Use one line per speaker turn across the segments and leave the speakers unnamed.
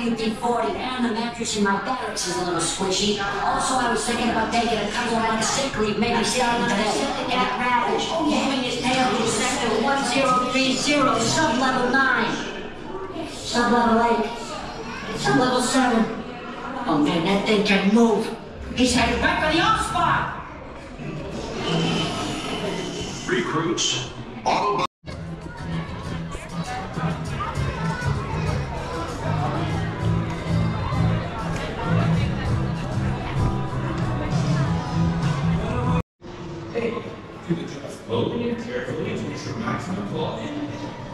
WD-40, and the mattress in my barracks is a little squishy. Also, I was thinking about taking a couple of months sick leave, maybe starting to get ravaged. Moving his tail to sector 1030, sub-level 9. Sub-level 8. Sub-level 7. Oh man, that thing can move. He's headed back for the off spot.
Recruits, auto.
Hey, to the dress slowly and carefully to ensure maximum flow.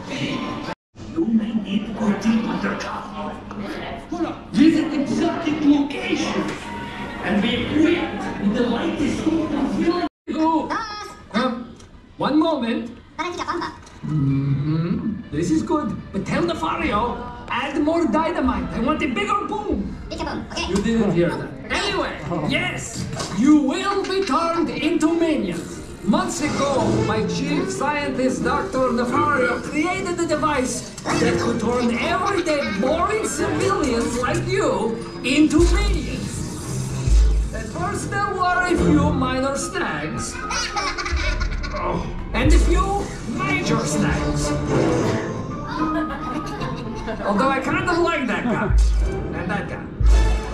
You may need to go deep undercover. Visit exotic locations and be equipped with the latest film. One moment. This is good, but tell the Fario, add more dynamite. I want a bigger boom.
Okay.
You didn't hear that. Anyway, yes, you will be turned into minions. Months ago, my chief scientist, Dr. Nefario, created a device that could turn everyday boring civilians like you into minions. At first, there were a few minor snags. And a few major snags. Although I kind of like that guy. And that guy.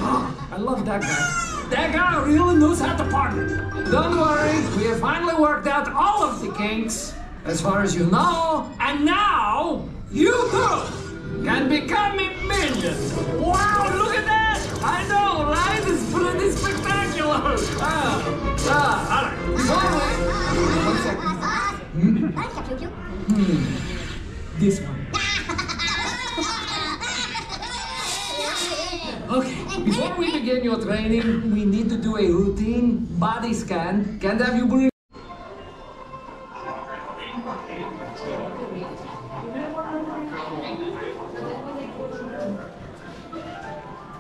Oh, I love that guy. That guy really knows how to party. Don't worry, we have finally worked out all of the kinks, as far as you know, and now you too can become a minion. Wow, look at that! I know, right? It's pretty spectacular. All right. This one. Okay, before we begin your training, we need to do a routine body scan. Can't have you breathe.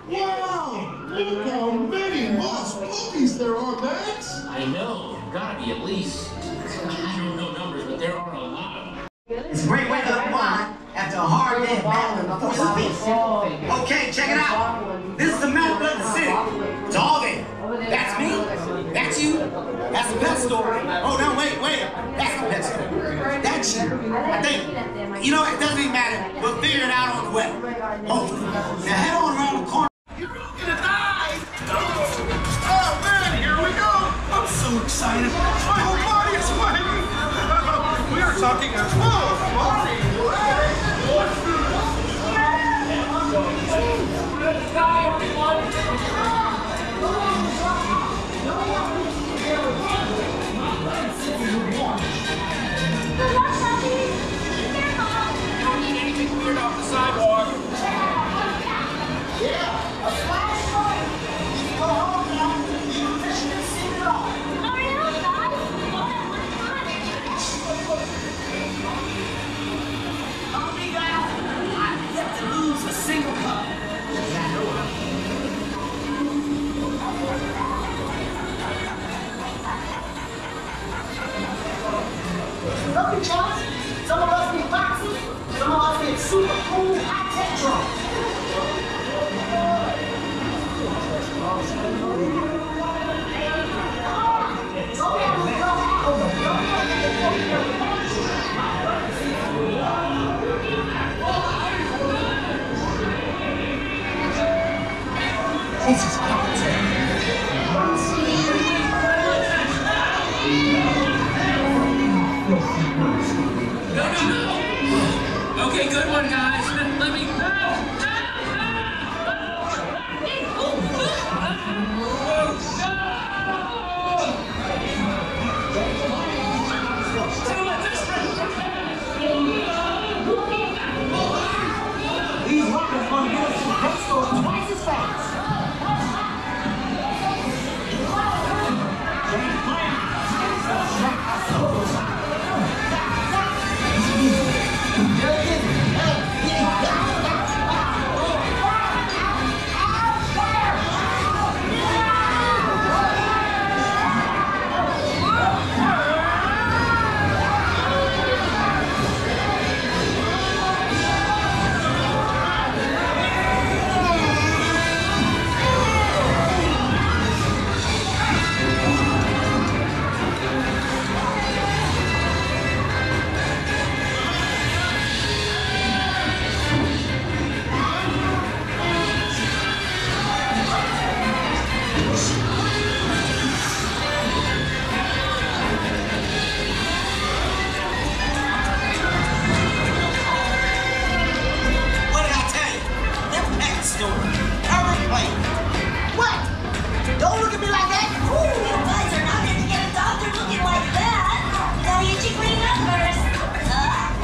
Wow! Look how many moss puppies there are, Max!
I know, gotta be at least, I don't know numbers, but there are a lot.
It's a great way to unwind after a hard day of battling before sleep. Okay, check it out. This is the map of the city. It's all there. That's me. That's you. That's the pet store. Oh, no, wait. That's the pet store. That's you. I think. You know, it doesn't even matter. We'll figure it out on the way. Hopefully. Now head on around the corner.
You're all gonna die! Oh man, here we go! I'm so excited. My whole body is sweating. We are talking a full body.
Don't need anything weird off the sidewalk.
Yeah, a flashlight. You can go home now. You shouldn't see it all. Oh, me, guys. I've yet to lose a single cup. Look at Johnson. Some of us need boxes. Some of us need super cool high-tech drones. This is
No. Okay, good one, guys. Let me go.
These rockets gonna get us to the pet store twice as fast.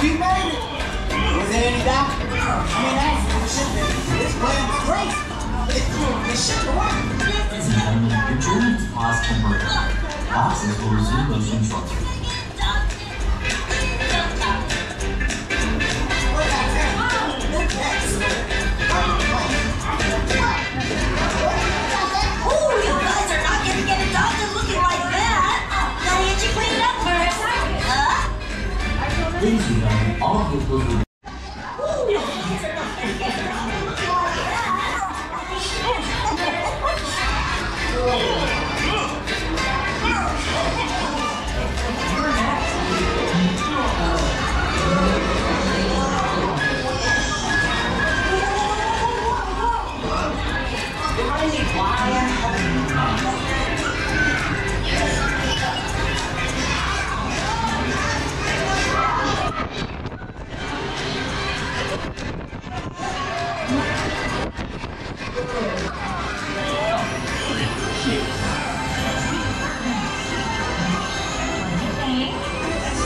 We made it! Was there any doubt? I mean, actually, this plan was great. It should have worked.
Your journey is paused temporarily. Access will resume motion shortly. Please be known, all vehicles will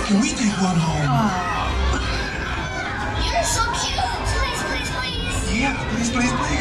Can we take one home?
You're so cute. Please, please, please.
Yeah, please, please, please.